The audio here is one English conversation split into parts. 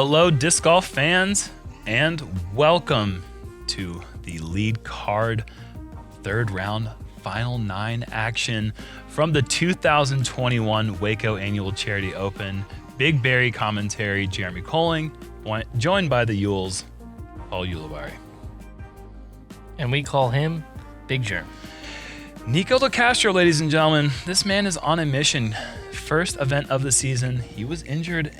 Hello, disc golf fans, and welcome to the lead card third round final 9 action from the 2021 Waco Annual Charity Open. BigBarri commentary, Jeremy Koling, joined by the Yules, Paul Ulibarri. And we call him Big Jerm. Nikko Locastro, ladies and gentlemen. This man is on a mission. First event of the season. He was injured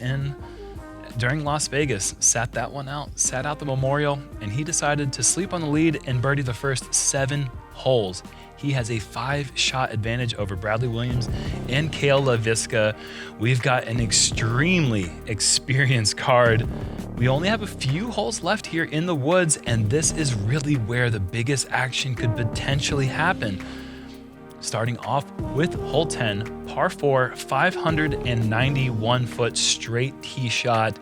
during Las Vegas, sat out the Memorial, and he decided to sleep on the lead and birdie the first 7 holes. He has a 5-shot advantage over Bradley Williams and Cale Leiviska. We've got an extremely experienced card. We only have a few holes left here in the woods, and this is really where the biggest action could potentially happen. Starting off with hole 10, par 4, 591-foot straight tee shot.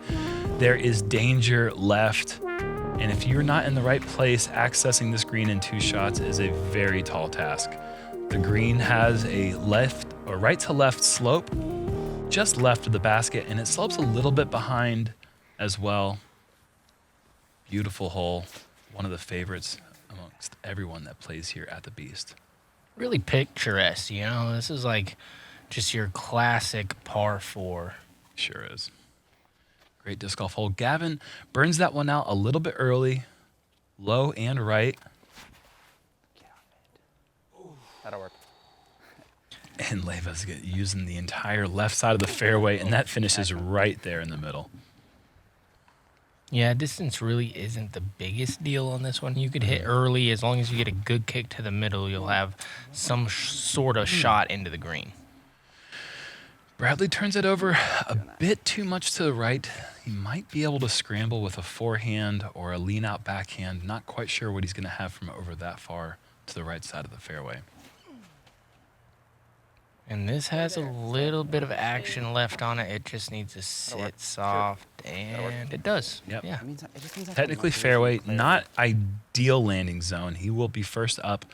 There is danger left. And if you're not in the right place, accessing this green in 2 shots is a very tall task. The green has a right to left slope, just left of the basket, and it slopes a little bit behind as well. Beautiful hole, one of the favorites amongst everyone that plays here at the Beast. Really picturesque, you know? This is like just your classic par 4. Sure is. Great disc golf hole. Gavin burns that one out a little bit early, low and right. That'll work. And Leiviska using the entire left side of the fairway, and that finishes right there in the middle. Yeah, distance really isn't the biggest deal on this one. You could hit early. As long as you get a good kick to the middle, you'll have some sort of shot into the green. Bradley turns it over a bit too much to the right. He might be able to scramble with a forehand or a lean-out backhand. Not quite sure what he's going to have from over that far to the right side of the fairway. And this has a little bit of action left on it. It just needs to sit soft, and it does. Yep. Yeah. Technically fairway, not ideal landing zone. He will be first up.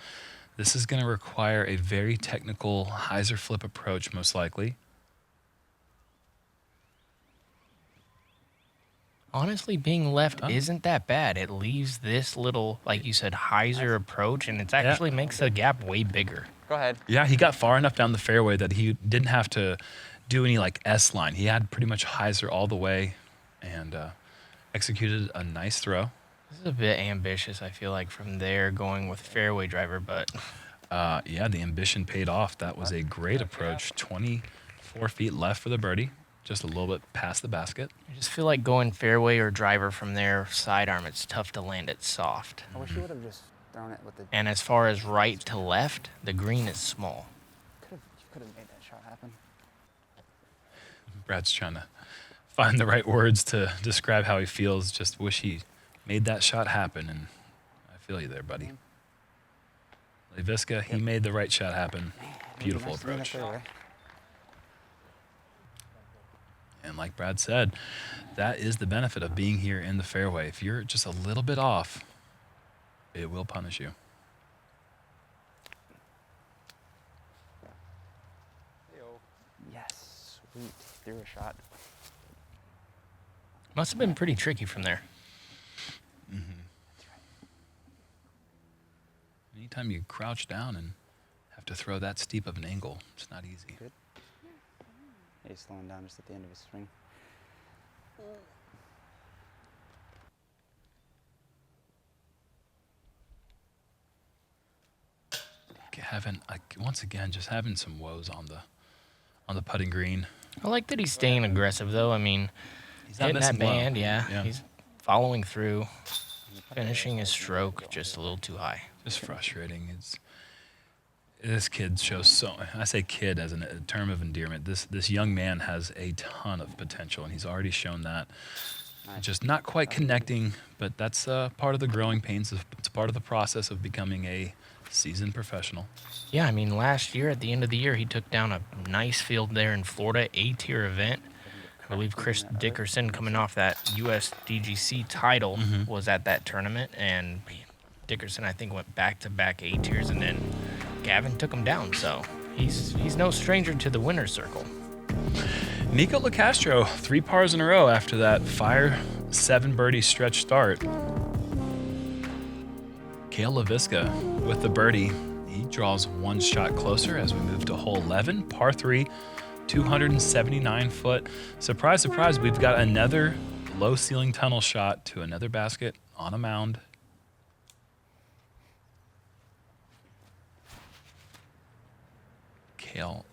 This is going to require a very technical hyzer flip approach, most likely. Honestly, being left isn't that bad. It leaves this little, like you said, hyzer approach, and it actually makes the gap way bigger. Go ahead. Yeah, he got far enough down the fairway that he didn't have to do any like S-line. He had pretty much hyzer all the way and executed a nice throw. This is a bit ambitious, I feel like, from there going with fairway driver, but... yeah, the ambition paid off. That was a great approach. 24 feet left for the birdie, just a little bit past the basket. I just feel like going fairway or driver from there, sidearm, it's tough to land it soft. I wish you would have just thrown it with the... And as far as right to left, the green is small. You could have made that shot happen. Brad's trying to find the right words to describe how he feels. Just wish he made that shot happen, and I feel you there, buddy. Leiviska, he made the right shot happen. Beautiful approach. And like Brad said, that is the benefit of being here in the fairway. If you're just a little bit off, it will punish you. Yes, sweet. Threw a shot. Must have been pretty tricky from there. Anytime you crouch down and have to throw that steep of an angle, it's not easy. Good. He's slowing down just at the end of his swing. Once again, just having some woes on the putting green. I like that he's staying aggressive, though. I mean, He's not hitting that missing well. band, yeah. He's following through, finishing his stroke just a little too high. Just frustrating. This kid shows so. I say kid as a term of endearment. This young man has a ton of potential, and he's already shown that. Just not quite connecting, but that's part of the growing pains. It's part of the process of becoming a seasoned professional. Yeah, I mean, last year, at the end of the year, he took down a nice field there in Florida, A-tier event. I believe Chris Dickerson, coming off that USDGC title, was at that tournament, and Dickerson, I think, went back-to-back A-tiers, and then Gavin took him down, so he's no stranger to the winner's circle. Nikko Locastro, 3 pars in a row after that fire 7 birdie stretch start. Cale Leiviska with the birdie. He draws 1 shot closer as we move to hole 11, par 3, 279 foot. Surprise, surprise, we've got another low ceiling tunnel shot to another basket on a mound. Cale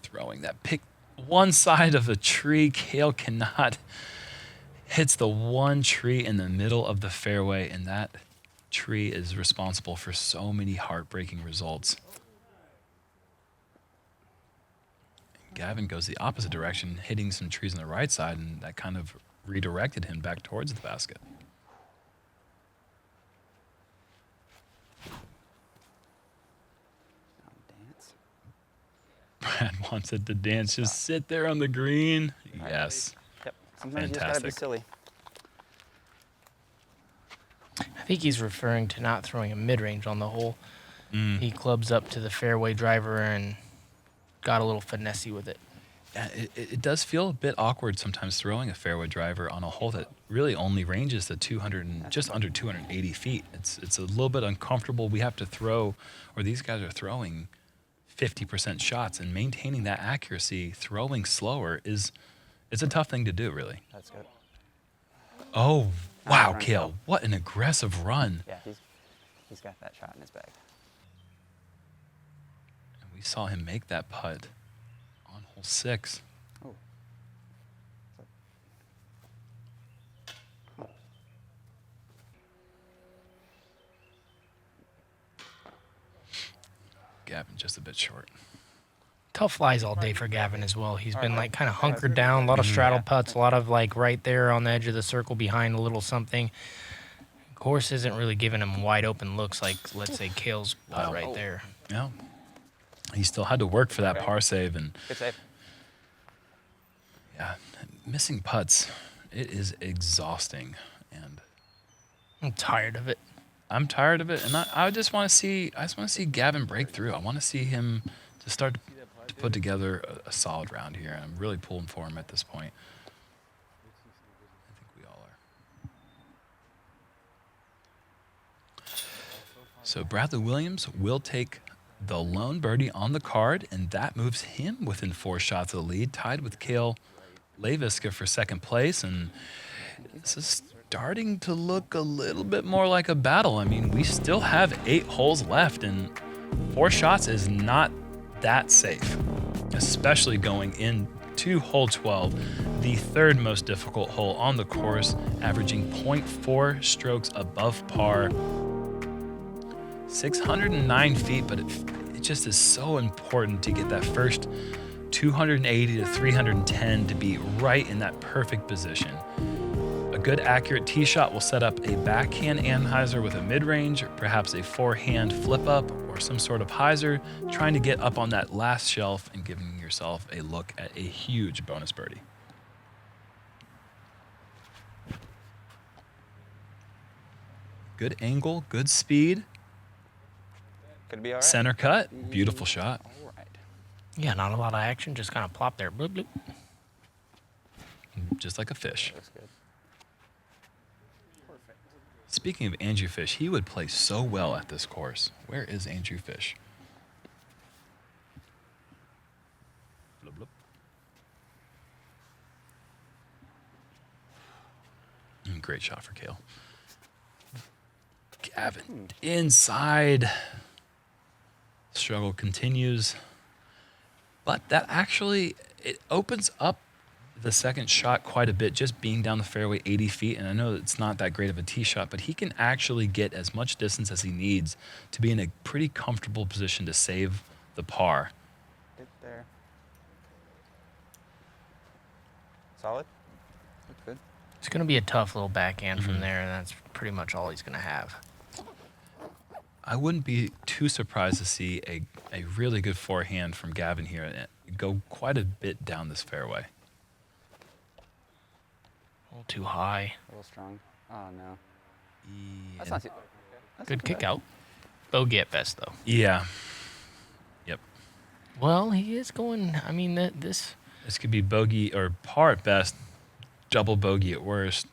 throwing that pick one side of a tree. Cale cannot, hits the one tree in the middle of the fairway, and that tree is responsible for so many heartbreaking results. Gavin goes the opposite direction, hitting some trees on the right side, and that kind of redirected him back towards the basket. Dance. Brad wants it to dance. Just sit there on the green. Yes. Yep. Sometimes you just gotta be silly. I think he's referring to not throwing a mid-range on the hole. He clubs up to the fairway driver and got a little finessey with it. Yeah, it does feel a bit awkward sometimes throwing a fairway driver on a hole that really only ranges to 200 and just under 280 feet. It's a little bit uncomfortable. We have to throw, or these guys are throwing 50% shots, and maintaining that accuracy, throwing slower it's a tough thing to do, really. That's good. Oh, wow, Nice Cale, run. what an aggressive run. Yeah, he's got that shot in his bag. And we saw him make that putt on hole 6. Oh. Gavin just a bit short. Tough lies all day for Gavin as well. He's been like kind of hunkered down, a lot of straddle putts, a lot of like right there on the edge of the circle behind a little something. Course isn't really giving him wide open looks like, let's say, Cale's putt right there. Yeah. He still had to work for that par save, and Good save. yeah, missing putts, it is exhausting, and I'm tired of it. I'm tired of it, and I just want to see Gavin break through. I want to see him to start to put together a solid round here. And I'm really pulling for him at this point. I think we all are. So Bradley Williams will take the lone birdie on the card, and that moves him within 4 shots of the lead, tied with Cale Leiviska for second place. And this is starting to look a little bit more like a battle. I mean, we still have 8 holes left, and 4 shots is not that safe, especially going into hole 12, the 3rd most difficult hole on the course, averaging 0.4 strokes above par. 609 feet, but it just is so important to get that first 280 to 310 to be right in that perfect position. A good accurate tee shot will set up a backhand anhyzer with a mid-range, or perhaps a forehand flip-up or some sort of hyzer, trying to get up on that last shelf and giving yourself a look at a huge bonus birdie. Good angle, good speed. Could be all right. Center cut, beautiful shot. All right. Yeah, not a lot of action, just kind of plop there. Bloop, bloop. Just like a fish. Looks good. Speaking of Andrew Fish, he would play so well at this course. Where is Andrew Fish? Blub, blub. Great shot for Cale. Gavin inside. Struggle continues. But that actually, it opens up the second shot quite a bit, just being down the fairway 80 feet. And I know it's not that great of a tee shot, but he can actually get as much distance as he needs to be in a pretty comfortable position to save the par. Get there. Solid. Looks good. It's going to be a tough little backhand from there, and that's pretty much all he's going to have. I wouldn't be too surprised to see a really good forehand from Gavin here and go quite a bit down this fairway. A little too high. A little strong. Oh, no. Yeah. That's not too... That's Good not too kick bad. out. Bogey at best, though. Yeah. Yep. Well, he is going, I mean, this This could be bogey or par at best, double bogey at worst.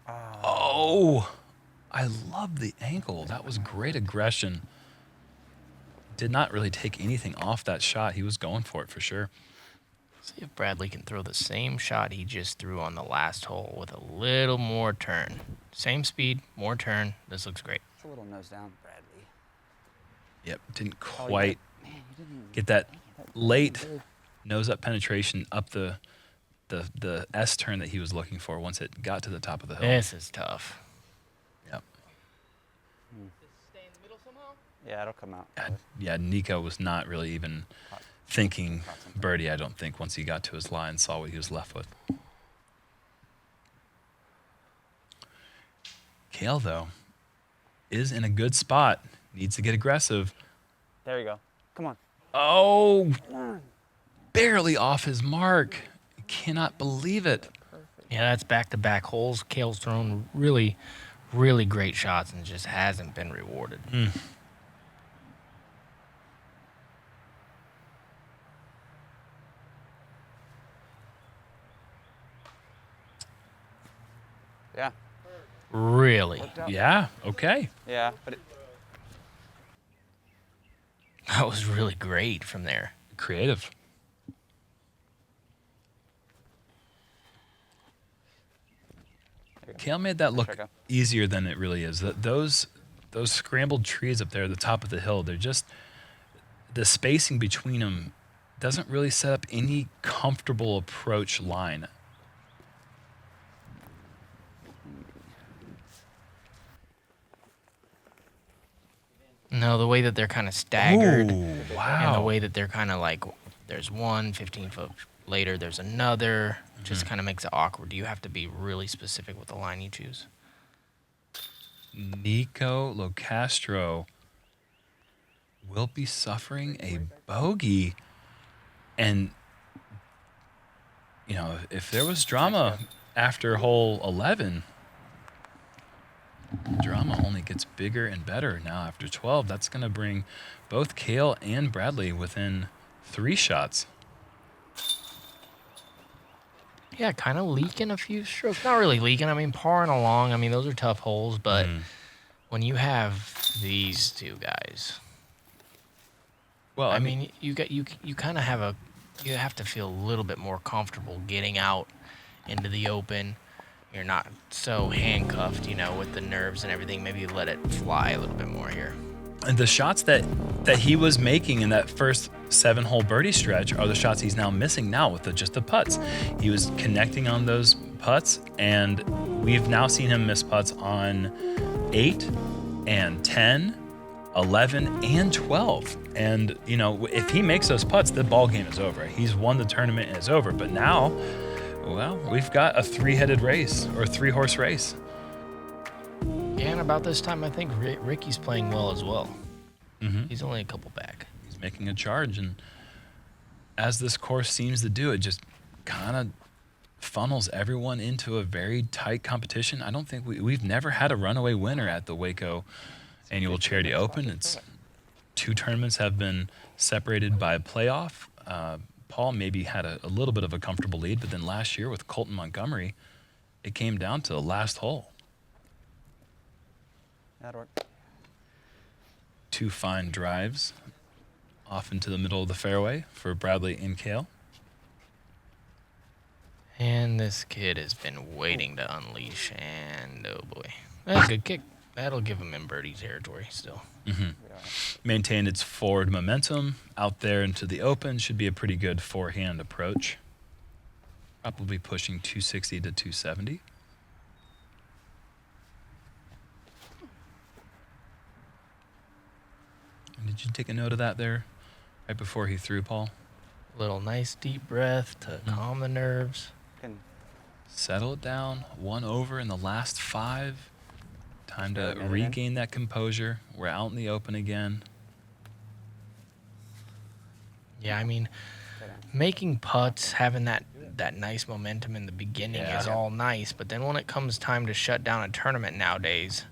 Oh, I love the angle. That was great aggression. Did not really take anything off that shot. He was going for it for sure. See if Bradley can throw the same shot he just threw on the last hole with a little more turn. Same speed, more turn. This looks great. It's a little nose down, Bradley. Yep, didn't quite get that late nose-up penetration up the S turn that he was looking for once it got to the top of the hill. This is tough. Yep. Yeah, it'll come out. Yeah, Nikko was not really even thinking birdie, I don't think, once he got to his line, saw what he was left with. Cale, though, is in a good spot. Needs to get aggressive. There you go. Come on. Oh, barely off his mark. Cannot believe it. Yeah, that's back-to-back holes. Cale's thrown really, really great shots and just hasn't been rewarded. Yeah. Really? Yeah, okay. Yeah, but That was really great from there. Creative. Cale made that look easier than it really is. Those scrambled trees up there at the top of the hill, they're just, the spacing between them doesn't really set up any comfortable approach line. No, the way that they're kind of staggered. Ooh, wow. And the way that they're kind of like, there's one, 15 foot later, there's another. Just kind of makes it awkward. You have to be really specific with the line you choose. Nikko Locastro will be suffering a bogey. And, you know, if there was drama after hole 11, the drama only gets bigger and better now after 12. That's going to bring both Cale and Bradley within 3 shots. Yeah, kind of leaking a few strokes. Not really leaking. I mean, parring along. I mean, those are tough holes. But when you have these two guys, well, I mean, you kind of have you have to feel a little bit more comfortable getting out into the open. You're not so handcuffed, you know, with the nerves and everything. Maybe let it fly a little bit more here. And the shots that he was making in that first 7-hole birdie stretch are the shots he's now missing now with just the putts. He was connecting on those putts, and we've now seen him miss putts on 8 and 10, 11, and 12. And, you know, if he makes those putts, the ball game is over. He's won the tournament and it's over. But now, well, we've got a 3-headed race or a 3-horse race. Yeah, and about this time, I think Ricky's playing well as well. He's only a couple back. He's making a charge, and as this course seems to do, it just kind of funnels everyone into a very tight competition. I don't think we've never had a runaway winner at the Waco Annual Charity Open. It's 2 tournaments have been separated by a playoff. Paul maybe had a little bit of a comfortable lead, but then last year with Colton Montgomery, it came down to the last hole. that'll work. 2 fine drives off into the middle of the fairway for Bradley and Cale. And this kid has been waiting to unleash, and oh boy. That's a good kick. That'll give him in birdie territory still. Maintain its forward momentum out there into the open. Should be a pretty good forehand approach. Probably pushing 260 to 270. Did you take a note of that there right before he threw, Paul? Little nice deep breath to calm the nerves. Settle it down. 1 over in the last 5. Time to Another regain that composure. We're out in the open again. Yeah, I mean, making putts, having that nice momentum in the beginning is all nice, but then when it comes time to shut down a tournament nowadays,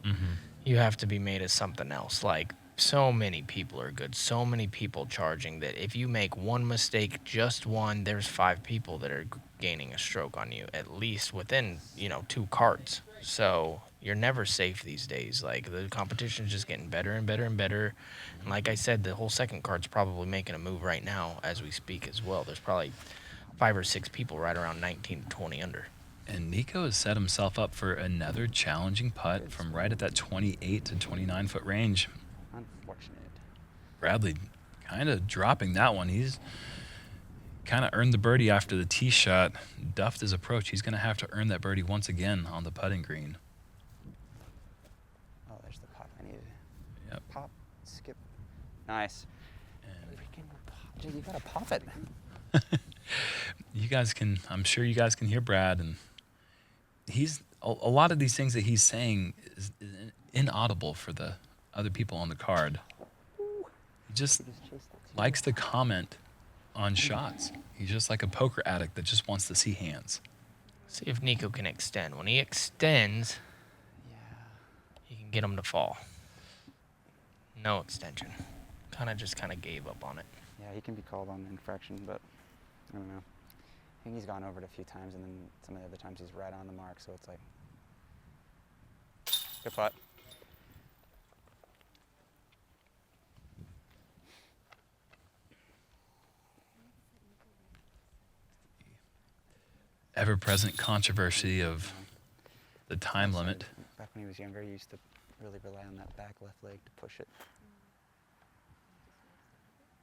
you have to be made of something else. Like So many people are good. So many people charging that if you make one mistake, just one, there's 5 people that are gaining a stroke on you, at least within, 2 carts. So you're never safe these days. Like, the competition's just getting better and better and better. And like I said, the whole second cart's probably making a move right now as we speak as well. There's probably 5 or 6 people right around 19 to 20 under. And Nikko has set himself up for another challenging putt from right at that 28 to 29 foot range. Unfortunate. Bradley kind of dropping that one. He's kind of earned the birdie after the tee shot. Duffed his approach. He's going to have to earn that birdie once again on the putting green. Oh, there's the pop I needed. Yep. Pop, skip. Nice. And Freaking pop. Dude, you gotta pop it. you guys can, I'm sure you guys can hear Brad, and he's, a lot of these things that he's saying is inaudible for the other people on the card. He just likes to comment on shots. He's just like a poker addict that just wants to see hands. See if Nikko can extend. When he extends, he can get him to fall. No extension. Kind of gave up on it. Yeah, he can be called on infraction, but I don't know. I think he's gone over it a few times, and then some of the other times he's right on the mark, so it's like, good putt. Ever-present controversy of the time limit. Back when he was younger, he used to really rely on that back left leg to push it.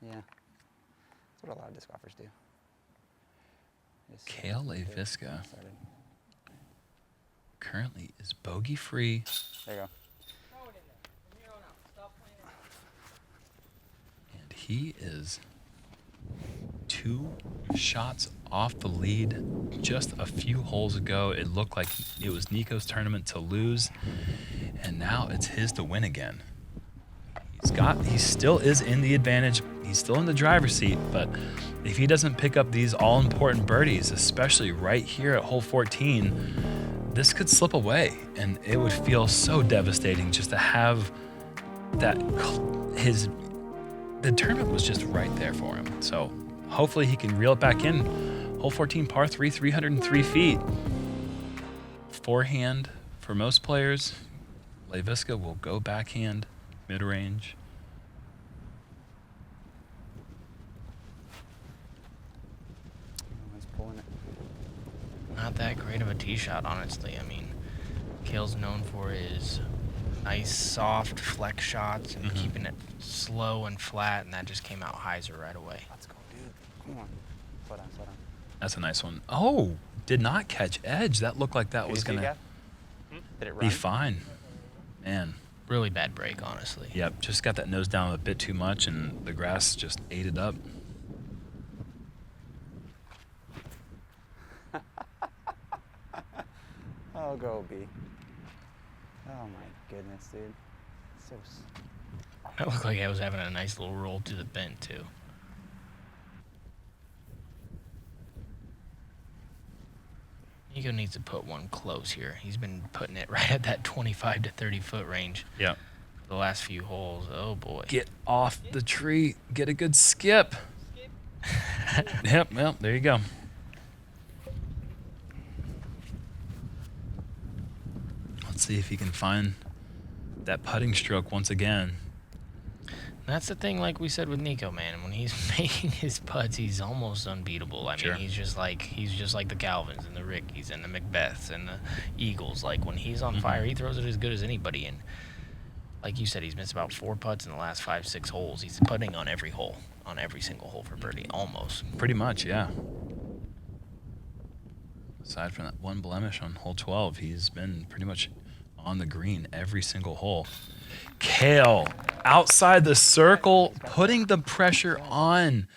Yeah, that's what a lot of disc golfers do. Just Cale get Leiviska started. currently is bogey-free. There you go. And he is 2 shots off the lead. Just a few holes ago, it looked like it was Nikko's tournament to lose, and now it's his to win again. He still is in the advantage. He's still in the driver's seat, but if he doesn't pick up these all-important birdies, especially right here at hole 14, this could slip away, and it would feel so devastating just to have that. The tournament was just right there for him. So hopefully he can reel it back in. Hole 14, par 3, 303 feet. Forehand for most players. Leiviska will go backhand, mid-range. He's pulling it. Not that great of a tee shot, honestly. I mean, Cale's known for his nice, soft flex shots and keeping it slow and flat, and that just came out hyzer right away. Let's go, dude. Come on. Slow down, slow down. That's a nice one. Oh, did not catch edge. That looked like that was going to Did it run? be fine. Man. Really bad break, honestly. Yep, just got that nose down a bit too much, and the grass just ate it up. Oh, go B. Oh my goodness, dude. So. That looked like I was having a nice little roll to the bend, too. Nikko needs to put one close here. He's been putting it right at that 25 to 30 foot range. Yep. The last few holes. Oh boy. Get off the tree. Get a good skip. Yep, well, there you go. Let's see if he can find that putting stroke once again. That's the thing, like we said with Nikko, man. When he's making his putts, he's almost unbeatable. I mean, he's just like the Galvins and the Rickies and the Macbeths and the Eagles. Like, when he's on fire, he throws it as good as anybody. And like you said, he's missed about 4 putts in the last 5-6 holes. He's putting on every hole, on every single hole for birdie, almost. Pretty much, yeah. Aside from that one blemish on hole 12, he's been pretty much on the green every single hole. Cale outside the circle, putting the pressure on.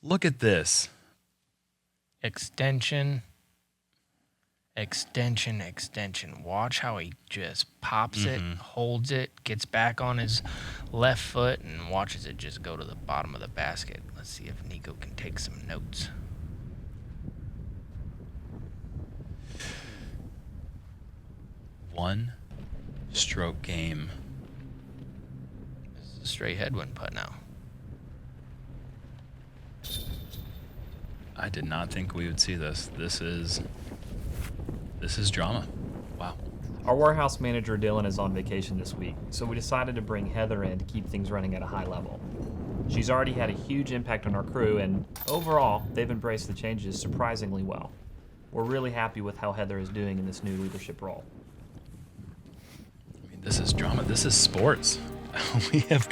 Look at this. Extension, extension, extension. Watch how he just pops it, holds it, gets back on his left foot, and watches it just go to the bottom of the basket. Let's see if Nikko can take some notes. One stroke game a straight headwind putt now. I did not think we would see this. This is drama. Wow. Our warehouse manager, Dylan, is on vacation this week, so we decided to bring Heather in to keep things running at a high level. She's already had a huge impact on our crew, and overall, they've embraced the changes surprisingly well. We're really happy with how Heather is doing in this new leadership role. I mean, this is drama. This is sports. We have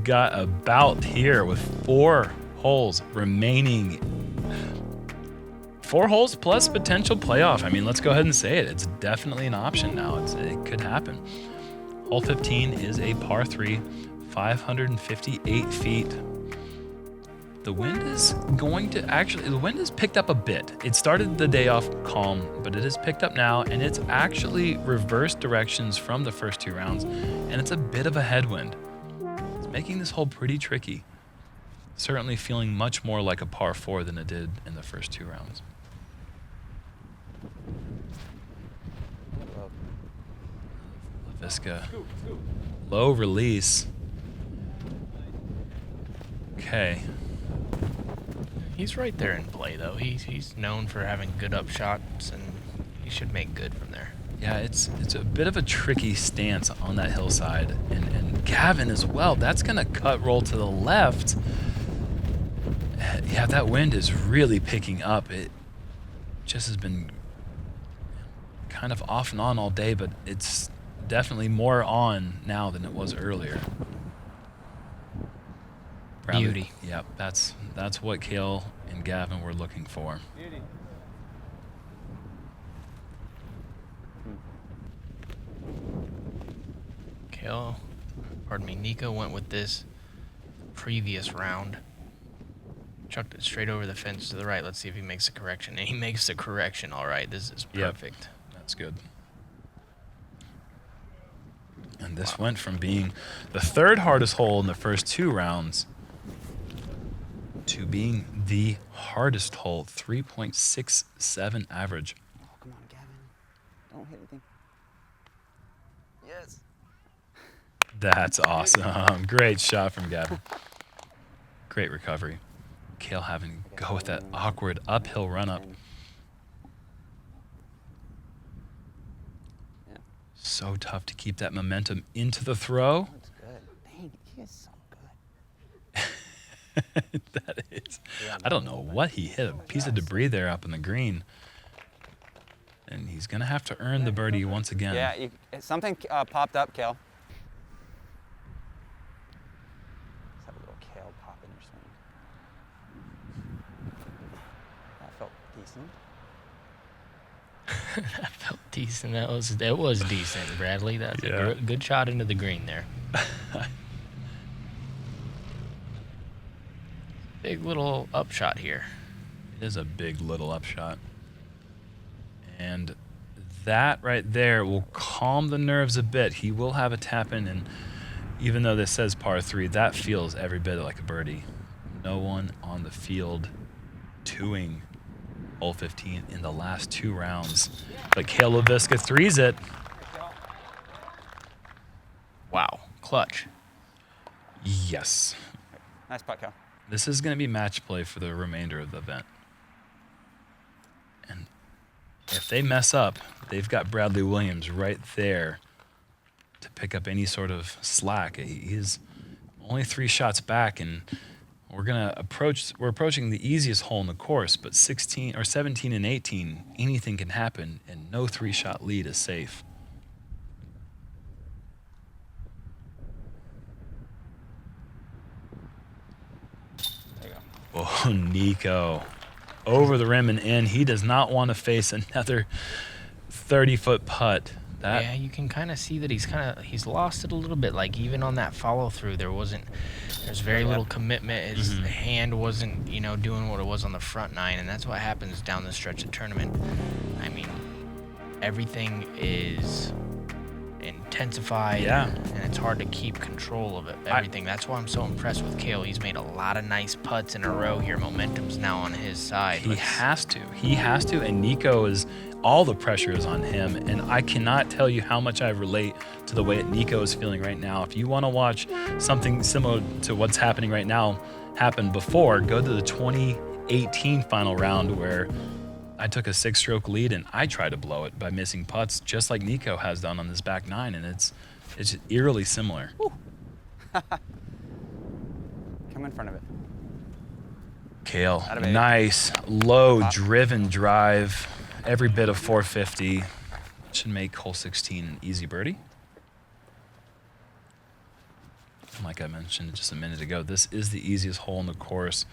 got a bout here with 4 holes remaining. 4 holes plus potential playoff. I mean, let's go ahead and say it. It's definitely an option now. It could happen. Hole 15 is a par 3, 558 feet. The wind is the wind has picked up a bit. It started the day off calm, but it has picked up now, and it's actually reversed directions from the first 2 rounds, and it's a bit of a headwind. It's making this hole pretty tricky. Certainly feeling much more like a par 4 than it did in the first 2 rounds. Leiviska, low release. Okay. He's right there in play, though. He's known for having good upshots, and he should make good from there. Yeah, it's a bit of a tricky stance on that hillside, and Gavin as well. That's gonna cut roll to the left. Yeah, that wind is really picking up. It just has been kind of off and on all day, but it's definitely more on now than it was earlier. Beauty. Yep, that's what Cale and Gavin were looking for. Beauty. Cale, pardon me, Nikko went with this previous round. Chucked it straight over the fence to the right. Let's see if he makes a correction. And he makes the correction. All right, this is perfect. Yep, that's good. And this went from being the 3rd hardest hole in the first 2 rounds to being the hardest hole, 3.67 average. Oh, come on, Gavin. Don't hit anything. Yes. That's awesome. Great shot from Gavin. Great recovery. Cale having to go with that awkward uphill run-up. Yeah. So tough to keep that momentum into the throw. That's good. Dang, he is so good. That is. I don't know what he hit. A piece of debris there up in the green. And he's going to have to earn the birdie once again. Yeah, something popped up, Cale. Let's have a little Cale pop in your swing. That felt decent. That felt decent. That was decent, Bradley. That's a good shot into the green there. Big little upshot here. It is a big little upshot. And that right there will calm the nerves a bit. He will have a tap in, and even though this says par 3, that feels every bit like a birdie. No one on the field twoing hole 15 in the last 2 rounds. But Cale Leiviska threes it. Wow, clutch. Yes. Nice putt, Cale. This is going to be match play for the remainder of the event. And if they mess up, they've got Bradley Williams right there to pick up any sort of slack. He's only 3 shots back, and we're approaching the easiest hole in the course, but 16 or 17 and 18, anything can happen, and no 3-shot lead is safe. Oh, Nikko. Over the rim and in. He does not want to face another 30-foot putt. Yeah, you can kind of see that he's lost it a little bit. Like, even on that follow-through, there's very little commitment. His hand wasn't, doing what it was on the front 9, and that's what happens down the stretch of the tournament. I mean, everything is intensified, and it's hard to keep control of everything. That's why I'm so impressed with Cale. He's made a lot of nice putts in a row here. Momentum's now on his side. He has to, and Nikko is all the pressure is on him, and I cannot tell you how much I relate to the way that Nikko is feeling right now. If you want to watch something similar to what's happening right now happen before, go to the 2018 final round where I took a 6-stroke lead and I tried to blow it by missing putts, just like Nikko has done on this back 9, and it's eerily similar. Come in front of it. Cale, Atta baby. nice, low driven drive, every bit of 450. Should make hole 16 an easy birdie. Like I mentioned just a minute ago, this is the easiest hole in the course.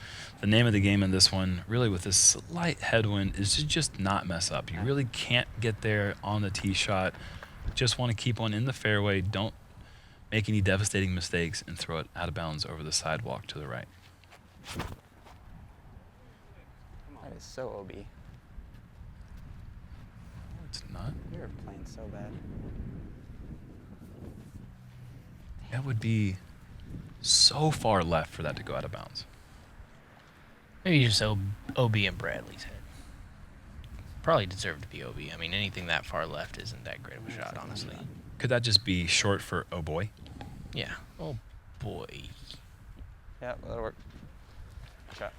The name of the game in this one, really with this slight headwind, is to just not mess up. You really can't get there on the tee shot. Just want to keep one in the fairway. Don't make any devastating mistakes and throw it out of bounds over the sidewalk to the right. That is so OB. No, it's not. You're playing so bad. That would be so far left for that to go out of bounds. Maybe just OB in Bradley's head. Probably deserved to be OB. I mean, anything that far left isn't that great of a shot, honestly. Could that just be short for oh boy? Yeah. Oh, boy. Yeah, that'll work. Shot.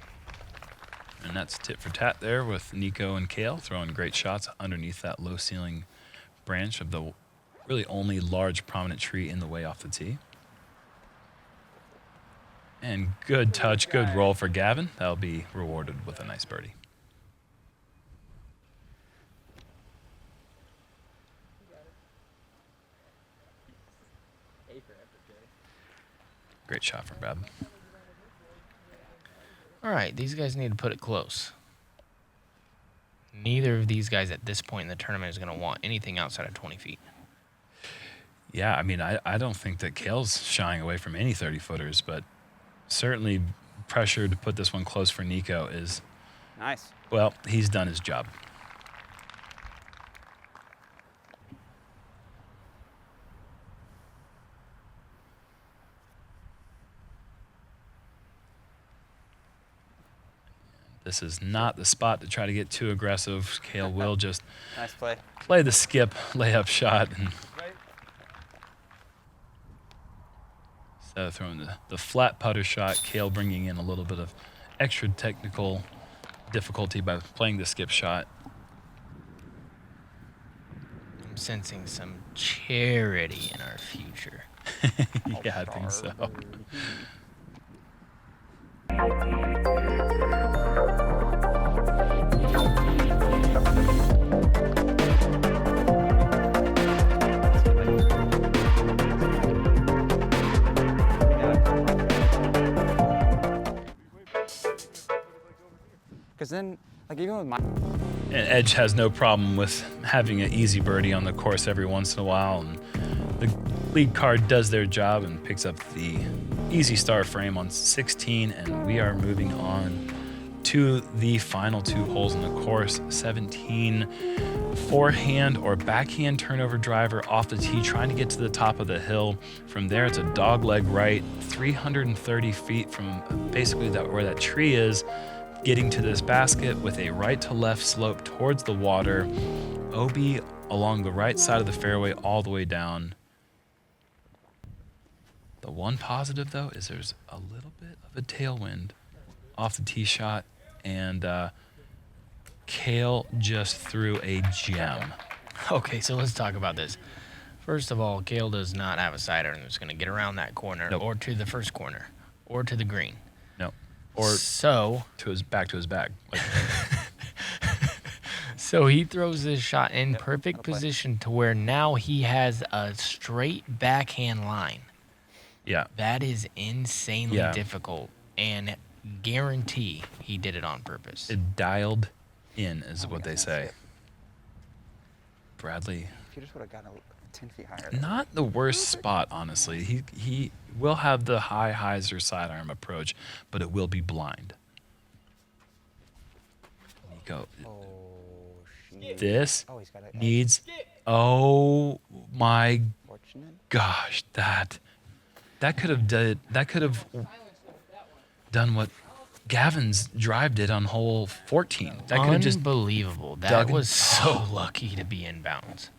And that's tit for tat there with Nikko and Cale throwing great shots underneath that low ceiling branch of the really only large prominent tree in the way off the tee. And good touch, good roll for Gavin. That'll be rewarded with a nice birdie. Great shot from Brad. All right, these guys need to put it close. Neither of these guys at this point in the tournament is going to want anything outside of 20 feet. Yeah, I mean, I don't think that Cale's shying away from any 30-footers, but certainly pressure to put this one close for Nikko is, Nice. well, he's done his job. This is not the spot to try to get too aggressive. Cale will just Nice play. play the skip layup shot and instead of throwing the flat putter shot, Cale bringing in a little bit of extra technical difficulty by playing the skip shot. I'm sensing some charity in our future. Yeah, I think so. Because then, like even with my And Edge has no problem with having an easy birdie on the course every once in a while, and the lead card does their job and picks up the easy star frame on 16, and we are moving on to the final 2 holes in the course. 17, forehand or backhand turnover driver off the tee, trying to get to the top of the hill. From there, it's a dogleg right, 330 feet from basically where that tree is, getting to this basket with a right to left slope towards the water. OB along the right side of the fairway all the way down. The one positive, though, is there's a little bit of a tailwind off the tee shot, and Cale just threw a gem. Okay, so let's talk about this. First of all, Cale does not have a side iron that's going to get around that corner, Nope. or to the first corner, or to the green. No. Or So to his back to his bag. Like, So he throws this shot in perfect that'll play. position to where now he has a straight backhand line. yeah. That is insanely Yeah. difficult, and guarantee he did it on purpose. It dialed in, is Oh my what they goodness. say. Bradley, if you just would have gotten 10 feet higher. not the worst spot, honestly. He will have the high hyzer sidearm approach, but it will be blind. Nikko, Oh, shit. this Oh, he's got it. needs. Oh my Fortunate. gosh, that could have done what Gavin's drive did on hole 14. That could have just unbelievable. That dug in. was so lucky to be inbounds.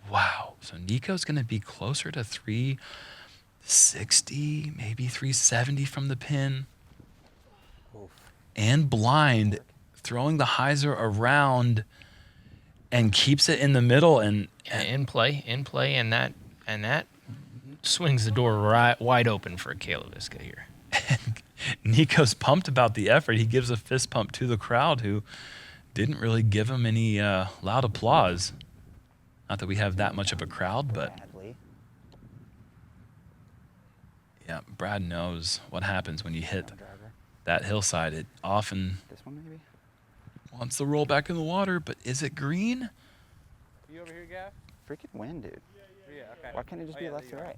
Wow. So Nikko's going to be closer to 360, maybe 370 from the pin. Oof. And blind, throwing the hyzer around and keeps it in the middle. And In play, and that swings the door right wide open for Cale Leiviska here. Nikko's pumped about the effort. He gives a fist pump to the crowd, who didn't really give him any loud applause. Not that we have that much of a crowd, but Badly. yeah, Brad knows what happens when you hit Driver. that hillside. It often This one maybe? wants to roll back in the water, but is it green? You over here, Gav? Freaking win, dude. Yeah, okay. Why can't it just be left to right?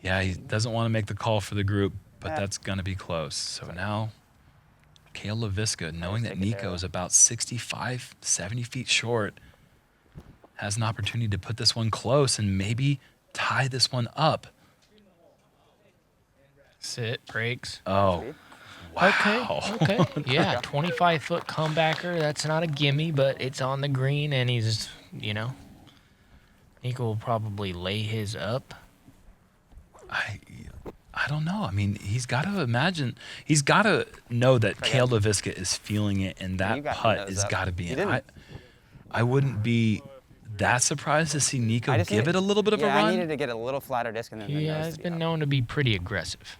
Yeah, he doesn't want to make the call for the group, but Yeah. that's going to be close. So now Cale Leiviska, knowing that take it there, Nikko though. is about 65, 70 feet short, has an opportunity to put this one close and maybe tie this one up. Sit, breaks. Oh, wow. Okay. Yeah, 25-foot comebacker. That's not a gimme, but it's on the green, and he's, Nikko will probably lay his up. I don't know. I mean, he's got to know that Cale Leiviska is feeling it, and You that got putt nose has up. got to be You in. didn't. I wouldn't be that surprised to see Nikko I just give needed- it a little bit of a Yeah, I run. needed to get a little flatter disc and then the He nose has to be been up. known to be pretty aggressive.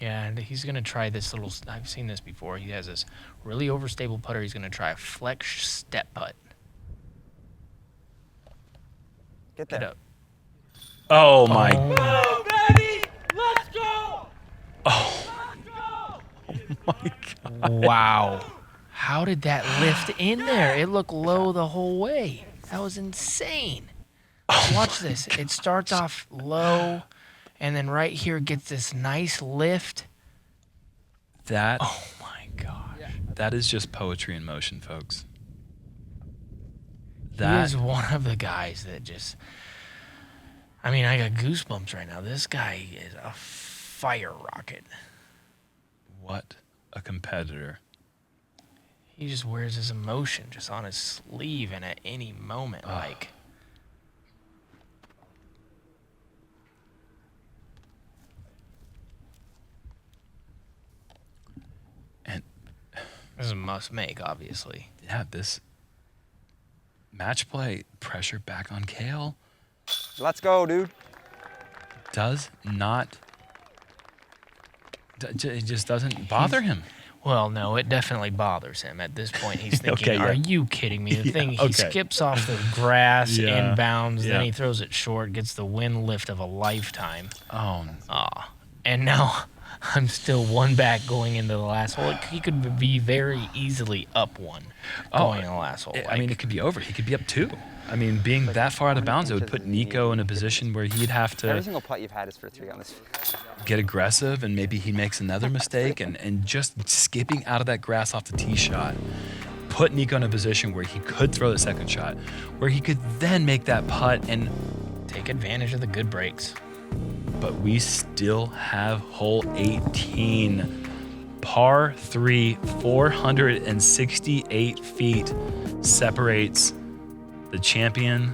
Yeah, and he's going to try this little, I've seen this before. He has this really overstable putter. He's going to try a flex step putt. Get Get there. up. Oh my! Go, baby! Let's go! my God. Wow. How did that lift in there? It looked low the whole way. That was insane. Watch this. It starts off low, and then right here gets this nice lift. That Oh my gosh. that is just poetry in motion, folks. He That is one of the guys that just, I got goosebumps right now. This guy is a fire rocket. what a competitor. He just wears his emotion just on his sleeve, and at any moment, And this is a must make, obviously. yeah, this match play pressure back on Cale Let's go, dude. does not. It just doesn't bother him. Well, no, it definitely bothers him. At this point, he's thinking, Okay, yeah. are you kidding me? The Yeah, thing, he okay. skips off the grass, Yeah, inbounds, yeah. then he throws it short, gets the wind lift of a lifetime. Oh, And now I'm still one back going into the last hole. He could be very easily up one going in the last hole. it could be over. He could be up 2. Being that far out of bounds, it would put Nikko in a position where he'd have Every to single putt you've had is for 3 on this. get aggressive, and maybe he makes another mistake, and just skipping out of that grass off the tee shot put Nikko in a position where he could throw the second shot, where he could then make that putt, and take advantage of the good breaks. but we still have hole 18. Par 3, 468 feet separates the champion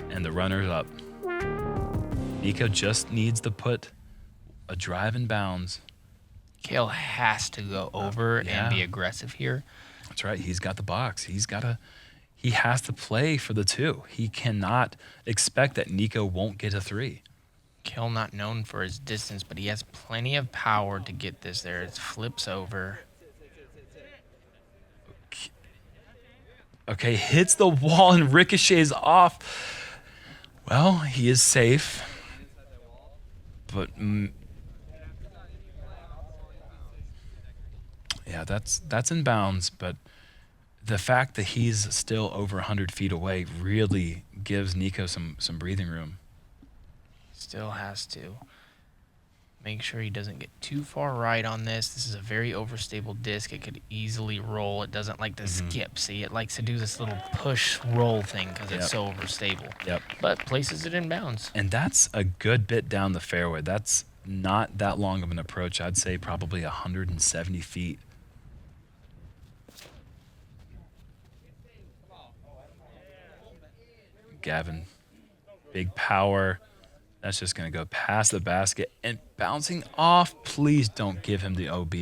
and the runners up. Nikko just needs to put a drive in bounds. Cale has to go over Yeah. and be aggressive here. That's right. He's got the box. He has to play for the 2. He cannot expect that Nikko won't get a 3. Cale not known for his distance, but he has plenty of power to get this there. It flips over. Okay, hits the wall and ricochets off. Well, he is safe. But yeah, that's in bounds, but the fact that he's still over 100 feet away really gives Nikko some breathing room. Still has to make sure he doesn't get too far right on this. This is a very overstable disc. It could easily roll. It doesn't like to skip. See, it likes to do this little push roll thing because it's so overstable. Yep. But places it in bounds. And that's a good bit down the fairway. That's not that long of an approach. I'd say probably 170 feet. Gavin, big power. That's just going to go past the basket and bouncing off. Please don't give him the OB.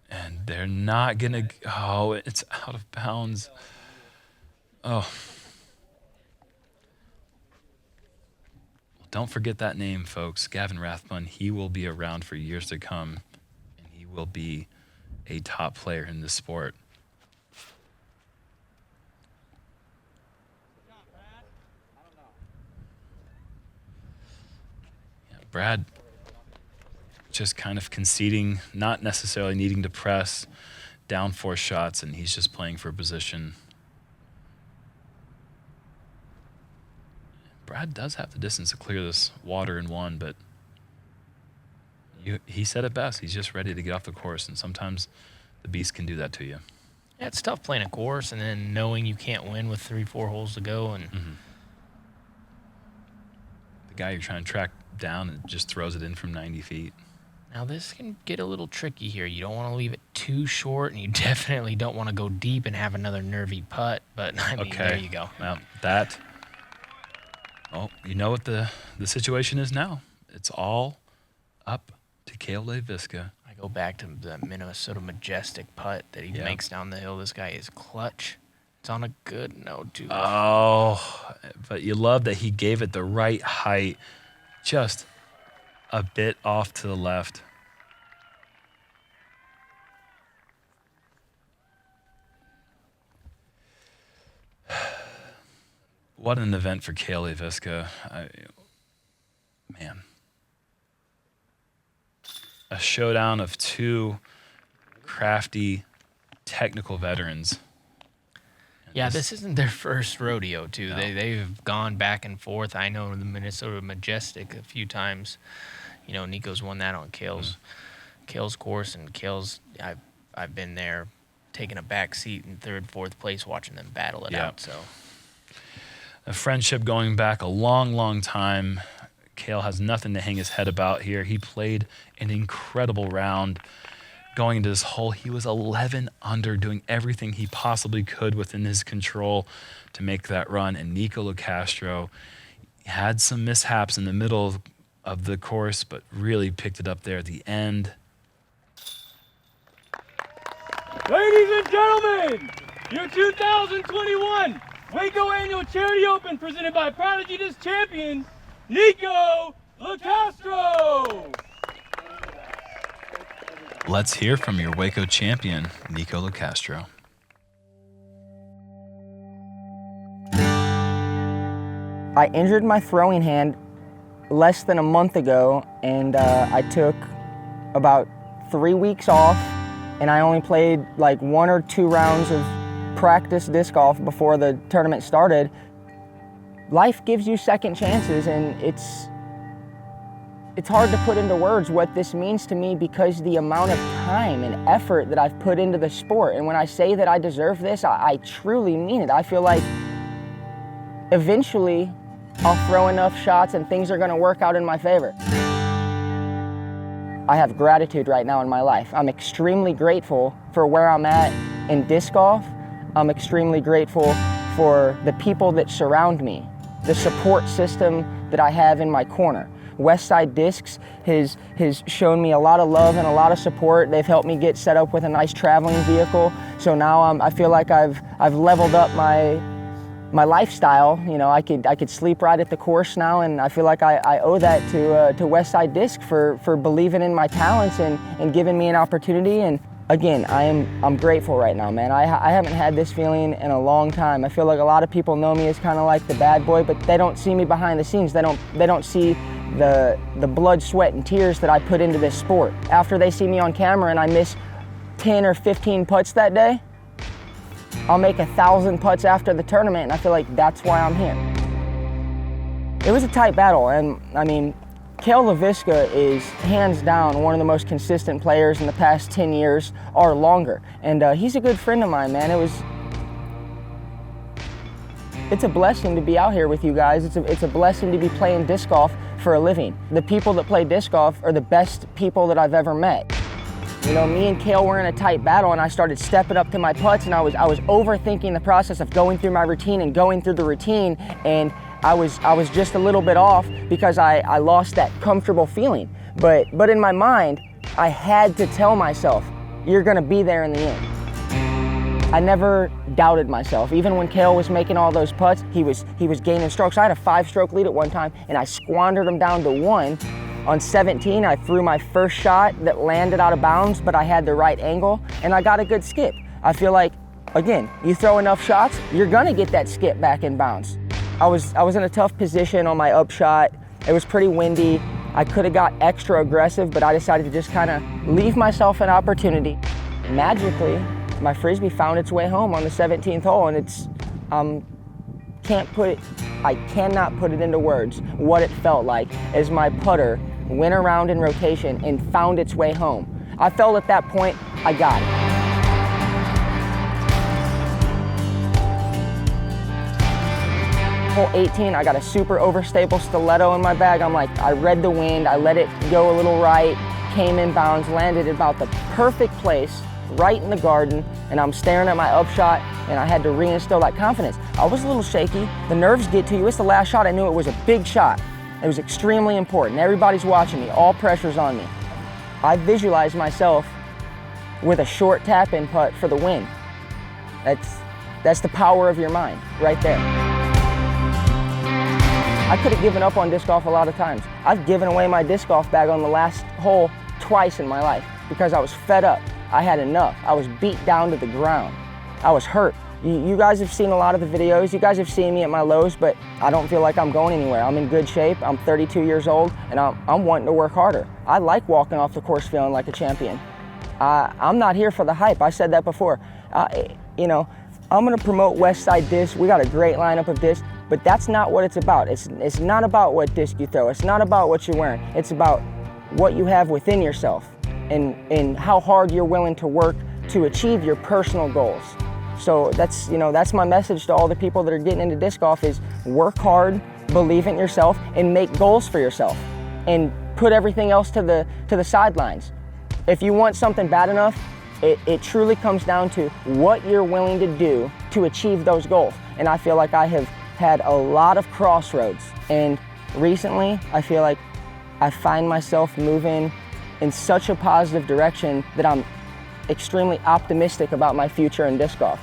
And they're not going to, oh, it's out of bounds. Oh. Well, don't forget that name, folks. Gavin Rathbun. He will be around for years to come, and he will be a top player in this sport. Brad just kind of conceding, not necessarily needing to press, down 4 shots, and he's just playing for position. Brad does have the distance to clear this water in 1, but he said it best. He's just ready to get off the course, and sometimes the beast can do that to you. Yeah, it's tough playing a course and then knowing you can't win with 3-4 holes to go. And the guy you're trying to track down and just throws it in from 90 feet. Now this can get a little tricky here. You don't want to leave it too short, and you definitely don't want to go deep and have another nervy putt. But I mean, there you go. Well, that. Oh, you know what the situation is now. It's all up to Cale Leiviska. I go back to the Minnesota Majestic putt that he makes down the hill. This guy is clutch. It's on a good note, too. Oh, but you love that he gave it the right height, just a bit off to the left. What an event for Cale Leiviska. Man. A showdown of 2 crafty, technical veterans. Yeah, this isn't their first rodeo, too. No. They've gone back and forth. I know the Minnesota Majestic a few times. You know, Nikko's won that on Cale's course, and Cale's, I've been there, taking a back seat in 3rd, 4th place, watching them battle it out. So, a friendship going back a long, long time. Cale has nothing to hang his head about here. He played an incredible round. Going into this hole, he was 11 under, doing everything he possibly could within his control to make that run. And Nikko Locastro had some mishaps in the middle of the course, but really picked it up there at the end. Ladies and gentlemen, your 2021 Waco Annual Charity Open presented by Prodigy Disc Champion, Nikko Locastro. Let's hear from your Waco champion, Nikko Locastro. I injured my throwing hand less than a month ago, and I took about 3 weeks off, and I only played like 1 or 2 rounds of practice disc golf before the tournament started. Life gives you second chances, and it's hard to put into words what this means to me, because the amount of time and effort that I've put into the sport. And when I say that I deserve this, I truly mean it. I feel like eventually I'll throw enough shots and things are going to work out in my favor. I have gratitude right now in my life. I'm extremely grateful for where I'm at in disc golf. I'm extremely grateful for the people that surround me, the support system that I have in my corner. Westside Discs has shown me a lot of love and a lot of support. They've helped me get set up with a nice traveling vehicle. So now I feel like I've leveled up my lifestyle. You know, I could sleep right at the course now, and I feel like I owe that to Westside Disc for believing in my talents and giving me an opportunity. And again, I'm grateful right now, man. I haven't had this feeling in a long time. I feel like a lot of people know me as kind of like the bad boy, but they don't see me behind the scenes. They don't see the blood, sweat, and tears that I put into this sport. After they see me on camera and I miss 10 or 15 putts that day, I'll make 1,000 putts after the tournament, and I feel like that's why I'm here. It was a tight battle, and I mean, Cale Leiviska is hands down one of the most consistent players in the past 10 years or longer, and he's a good friend of mine, man. It's a blessing to be out here with you guys. It's a blessing to be playing disc golf for a living. The people that play disc golf are the best people that I've ever met. You know, me and Cale were in a tight battle, and I started stepping up to my putts, and I was overthinking the process of going through my routine and going through the routine, and I was just a little bit off because I lost that comfortable feeling. But in my mind, I had to tell myself, you're gonna be there in the end. I never doubted myself. Even when Cale was making all those putts, he was gaining strokes. I had a 5-stroke lead at one time, and I squandered him down to 1. On 17, I threw my first shot that landed out of bounds, but I had the right angle, and I got a good skip. I feel like, again, you throw enough shots, you're gonna get that skip back in bounds. I was in a tough position on my upshot. It was pretty windy. I could have got extra aggressive, but I decided to just kind of leave myself an opportunity. Magically, my Frisbee found its way home on the 17th hole, and I cannot put it into words what it felt like as my putter went around in rotation and found its way home. I felt at that point, I got it. Hole 18, I got a super overstable stiletto in my bag. I'm like, I read the wind, I let it go a little right, came in bounds, landed at about the perfect place, right in the garden, and I'm staring at my upshot, and I had to reinstill that confidence. I was a little shaky. The nerves get to you. It's the last shot. I knew it was a big shot. It was extremely important. Everybody's watching me. All pressure's on me. I visualized myself with a short tap-in putt for the win. That's the power of your mind right there. I could have given up on disc golf a lot of times. I've given away my disc golf bag on the last hole twice in my life because I was fed up. I had enough. I was beat down to the ground. I was hurt. You guys have seen a lot of the videos. You guys have seen me at my lows, but I don't feel like I'm going anywhere. I'm in good shape. I'm 32 years old, and I'm wanting to work harder. I like walking off the course feeling like a champion. I'm not here for the hype. I said that before. You know, I'm gonna promote Westside Disc. We got a great lineup of discs, but that's not what it's about. It's not about what disc you throw. It's not about what you're wearing. It's about what you have within yourself and how hard you're willing to work to achieve your personal goals. So that's my message to all the people that are getting into disc golf is work hard, believe in yourself, and make goals for yourself, and put everything else to the sidelines. If you want something bad enough, it truly comes down to what you're willing to do to achieve those goals. And I feel like I have had a lot of crossroads, and recently I feel like I find myself moving in such a positive direction that I'm extremely optimistic about my future in disc golf.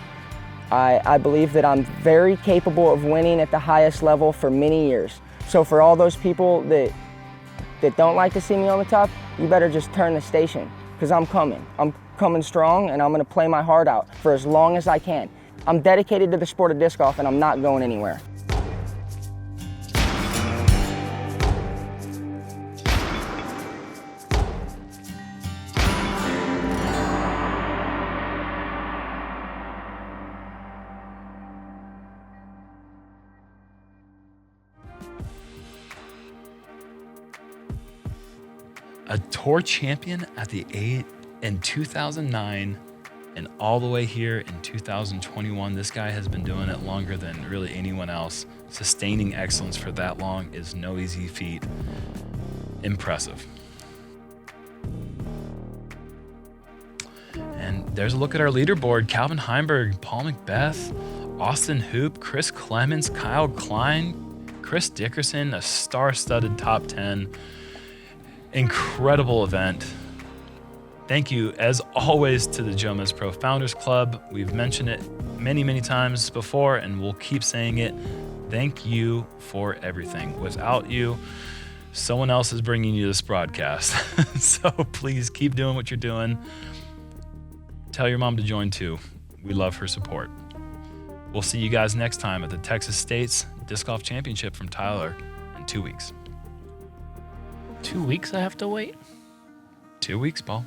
I believe that I'm very capable of winning at the highest level for many years. So for all those people that don't like to see me on the top, you better just turn the station, because I'm coming. I'm coming strong, and I'm gonna play my heart out for as long as I can. I'm dedicated to the sport of disc golf, and I'm not going anywhere. A tour champion at the 8 in 2009 and all the way here in 2021. This guy has been doing it longer than really anyone else. Sustaining excellence for that long is no easy feat. Impressive. And there's a look at our leaderboard. Calvin Heimberg, Paul Macbeth, Austin Hoop, Chris Clemens, Kyle Klein, Chris Dickerson, a star-studded top 10. Incredible event. Thank you, as always, to the JomezPro Founders Club. We've mentioned it many, many times before, and we'll keep saying it. Thank you for everything. Without you, someone else is bringing you this broadcast. So please keep doing what you're doing. Tell your mom to join too. We love her support. We'll see you guys next time at the Texas States Disc Golf Championship from Tyler in 2 weeks. 2 weeks I have to wait? 2 weeks, Paul.